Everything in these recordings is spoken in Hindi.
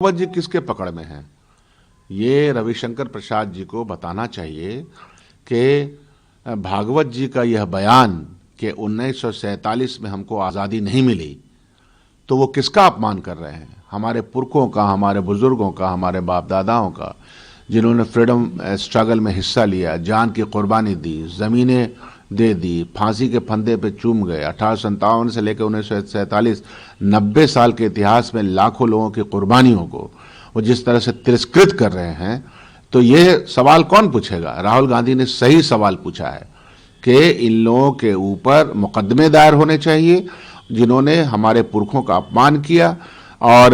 भागवत जी किसके पकड़ में हैं? ये रविशंकर प्रसाद जी को बताना चाहिए कि भागवत जी का यह बयान कि 1947 में हमको आज़ादी नहीं मिली, तो वो किसका अपमान कर रहे हैं? हमारे पुरखों का, हमारे बुजुर्गों का, हमारे बाप दादाओं का, जिन्होंने फ्रीडम स्ट्रगल में हिस्सा लिया, जान की कुर्बानी दी, ज़मीनें दे दी, फांसी के फंदे पे चूम गए। 1857 से लेकर 1947 90 साल के इतिहास में लाखों लोगों की कुर्बानियों को वो जिस तरह से तिरस्कृत कर रहे हैं, तो ये सवाल कौन पूछेगा? राहुल गांधी ने सही सवाल पूछा है कि इन लोगों के ऊपर मुकदमे दायर होने चाहिए जिन्होंने हमारे पुरखों का अपमान किया और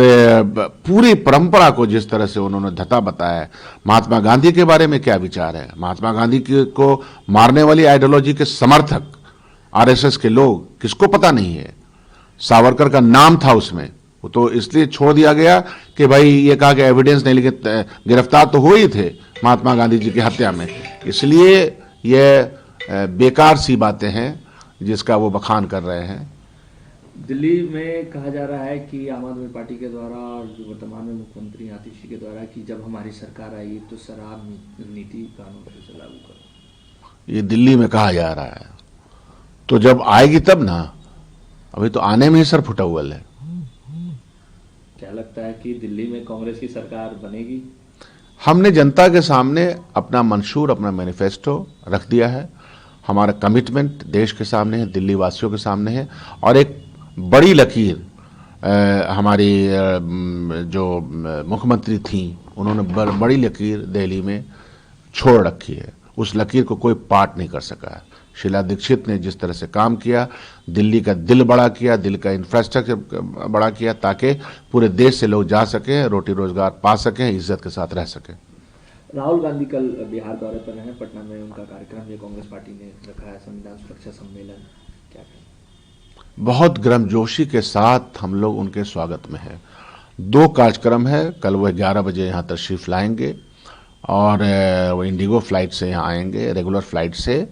पूरी परंपरा को जिस तरह से उन्होंने धता बताया है। महात्मा गांधी के बारे में क्या विचार है? महात्मा गांधी को मारने वाली आइडियोलॉजी के समर्थक आरएसएस के लोग, किसको पता नहीं है? सावरकर का नाम था उसमें, वो तो इसलिए छोड़ दिया गया कि भाई ये कहा कि एविडेंस नहीं, लेकिन गिरफ्तार तो हुए ही थे महात्मा गांधी जी की हत्या में। इसलिए ये बेकार सी बातें हैं जिसका वो बखान कर रहे हैं। दिल्ली में कहा जा रहा है कि आम आदमी पार्टी के द्वारा और जो वर्तमान में मुख्यमंत्री आतिशी के द्वारा कि जब हमारी सरकार आई तो शराब नीति कानून फिर से लागू करो। ये दिल्ली में कहा जा रहा है, तो जब आएगी तब ना, अभी तो आने में ही सर फुटा हुआ है। क्या लगता है कि दिल्ली में कांग्रेस की सरकार बनेगी? हमने जनता के सामने अपना मंशूर, अपना मैनिफेस्टो रख दिया है। हमारा कमिटमेंट देश के सामने है, दिल्ली वासियों के सामने है, और एक बड़ी लकीर हमारी जो मुख्यमंत्री थी उन्होंने बड़ी लकीर दिल्ली में छोड़ रखी है। उस लकीर को कोई पाट नहीं कर सका है। शीला दीक्षित ने जिस तरह से काम किया, दिल्ली का दिल बड़ा किया, दिल का इंफ्रास्ट्रक्चर बड़ा किया, ताकि पूरे देश से लोग जा सकें, रोटी रोजगार पा सकें, इज्जत के साथ रह सकें। राहुल गांधी कल बिहार दौरे पर हैं, पटना में उनका कार्यक्रम जो कांग्रेस पार्टी ने रखा है, संविधान सुरक्षा सम्मेलन, क्या कहें? बहुत गर्मजोशी के साथ हम लोग उनके स्वागत में हैं। 2 कार्यक्रम है, कल वो 11 बजे यहाँ तशरीफ लाएंगे और वो इंडिगो फ्लाइट से यहाँ आएंगे, रेगुलर फ्लाइट से,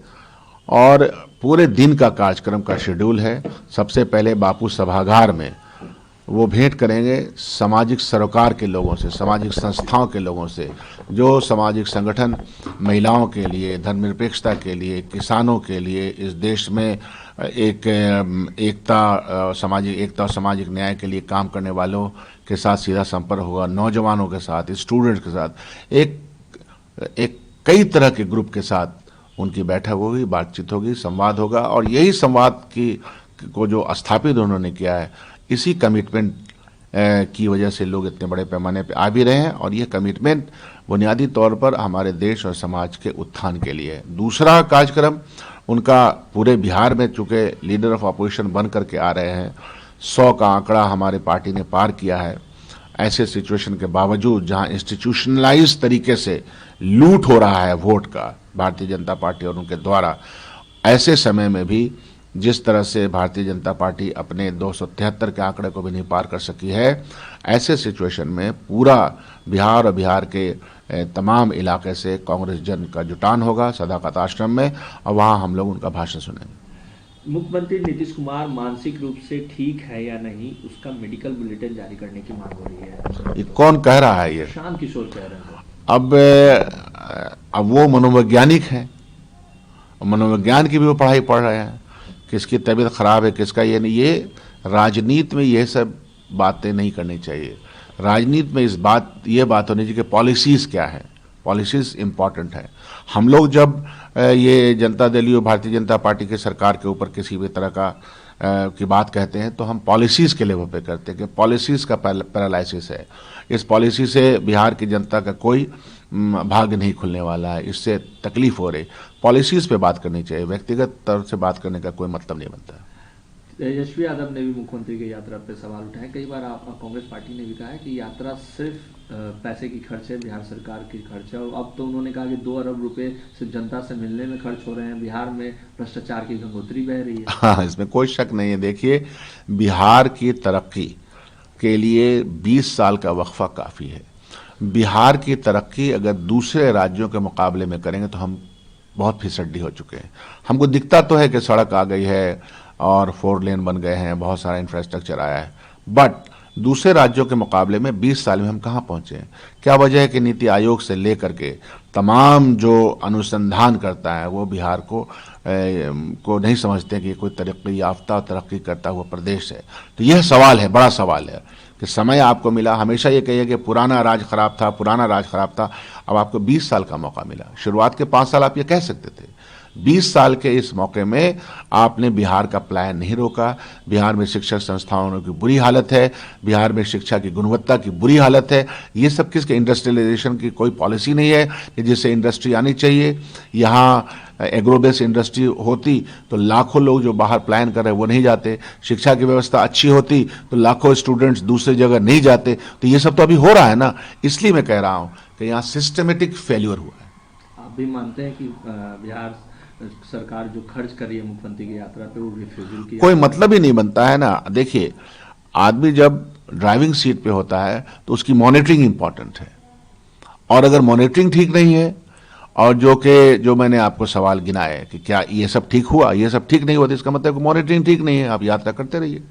और पूरे दिन का कार्यक्रम का शेड्यूल है। सबसे पहले बापू सभागार में वो भेंट करेंगे सामाजिक सरोकार के लोगों से, सामाजिक संस्थाओं के लोगों से, जो सामाजिक संगठन महिलाओं के लिए, धर्मनिरपेक्षता के लिए, किसानों के लिए, इस देश में सामाजिक एकता और सामाजिक न्याय के लिए काम करने वालों के साथ सीधा संपर्क होगा, नौजवानों के साथ, स्टूडेंट्स के साथ, एक कई तरह के ग्रुप के साथ उनकी बैठक होगी, बातचीत होगी, संवाद होगा। और यही संवाद को जो स्थापित उन्होंने किया है, इसी कमिटमेंट की वजह से लोग इतने बड़े पैमाने पे आ भी रहे हैं, और यह कमिटमेंट बुनियादी तौर पर हमारे देश और समाज के उत्थान के लिए है। दूसरा कार्यक्रम उनका पूरे बिहार में, चूंकि लीडर ऑफ अपोजिशन बन करके आ रहे हैं, 100 का आंकड़ा हमारे पार्टी ने पार किया है। ऐसे सिचुएशन के बावजूद जहां इंस्टीट्यूशनलाइज तरीके से लूट हो रहा है वोट का भारतीय जनता पार्टी और उनके द्वारा, ऐसे समय में भी जिस तरह से भारतीय जनता पार्टी अपने 273 के आंकड़े को भी नहीं पार कर सकी है, ऐसे सिचुएशन में पूरा बिहार और बिहार के तमाम इलाके से कांग्रेस जन का जुटान होगा सदाकत आश्रम में, और वहां हम लोग उनका भाषण सुनेंगे। मुख्यमंत्री नीतीश कुमार मानसिक रूप से ठीक है या नहीं, उसका मेडिकल बुलेटिन जारी करने की मांग हो रही है। ये कौन कह रहा है? ये शांत किशोर कह रहे हैं। अब वो मनोवैज्ञानिक हैं, मनोविज्ञान की भी वो पढ़ाई पढ़ रहे हैं, किसकी तबीयत खराब है, किसका ये नहीं। ये राजनीति में ये सब बातें नहीं करनी चाहिए। राजनीति में ये बात होनी चाहिए कि पॉलिसीज क्या है। पॉलिसीज इंपॉर्टेंट है। हम लोग जब ये जनता दल और भारतीय जनता पार्टी के सरकार के ऊपर किसी भी तरह का की बात कहते हैं, तो हम पॉलिसीज के लेवल पे करते हैं कि पॉलिसीज का पैरालिसिस है। इस पॉलिसी से बिहार की जनता का कोई भाग्य नहीं खुलने वाला है, इससे तकलीफ हो रही। पॉलिसीज पे बात करनी चाहिए, व्यक्तिगत तौर से बात करने का कोई मतलब नहीं बनता। तेजस्वी यादव ने भी मुख्यमंत्री की यात्रा पर सवाल उठाए। कई बार कांग्रेस पार्टी ने भी कहा है कि यात्रा सिर्फ पैसे की खर्च है, बिहार सरकार की खर्च है, और अब तो उन्होंने कहा कि 2 अरब रुपए सिर्फ जनता से मिलने में खर्च हो रहे हैं। बिहार में भ्रष्टाचार की गंगोत्री बह रही है। हाँ, इसमें कोई शक नहीं है। देखिए, बिहार की तरक्की के लिए 20 साल का वक्फा काफ़ी है। बिहार की तरक्की अगर दूसरे राज्यों के मुकाबले में करेंगे तो हम बहुत फिसड्डी हो चुके हैं। हमको दिखता तो है कि सड़क आ गई है और 4 लेन बन गए हैं, बहुत सारा इंफ्रास्ट्रक्चर आया है, बट दूसरे राज्यों के मुकाबले में 20 साल में हम कहाँ पहुंचे हैं? क्या वजह है कि नीति आयोग से लेकर के तमाम जो अनुसंधान करता है वो बिहार को नहीं समझते कि कोई तरक्की याफ्ता और तरक्की करता हुआ प्रदेश है? तो यह सवाल है, बड़ा सवाल है कि समय आपको मिला। हमेशा ये कहिए कि पुराना राज खराब था, पुराना राज खराब था। अब आपको 20 साल का मौका मिला। शुरुआत के 5 साल आप ये कह सकते थे। 20 साल के इस मौके में आपने बिहार का प्लान नहीं रोका। बिहार में शिक्षण संस्थाओं की बुरी हालत है, बिहार में शिक्षा की गुणवत्ता की बुरी हालत है। ये सब किसके? इंडस्ट्रियलाइजेशन की कोई पॉलिसी नहीं है कि जिससे इंडस्ट्री आनी चाहिए। यहाँ एग्रो बेस इंडस्ट्री होती तो लाखों लोग जो बाहर प्लान कर रहे हैं वो नहीं जाते। शिक्षा की व्यवस्था अच्छी होती तो लाखों स्टूडेंट्स दूसरी जगह नहीं जाते। तो ये सब तो अभी हो रहा है ना। इसलिए मैं कह रहा हूं कि यहाँ सिस्टमेटिक फेल्यूर हुआ है। आप भी मानते हैं कि बिहार सरकार जो खर्च कर रही है मुख्यमंत्री की यात्रा पे वो बेफिजूल की? कोई मतलब ही नहीं बनता है ना। देखिए, आदमी जब ड्राइविंग सीट पे होता है तो उसकी मॉनिटरिंग इंपॉर्टेंट है, और अगर मॉनिटरिंग ठीक नहीं है और जो मैंने आपको सवाल गिनाए कि क्या ये सब ठीक हुआ, ये सब ठीक नहीं हुआ, तो इसका मतलब मॉनिटरिंग ठीक नहीं है। आप यात्रा करते रहिए।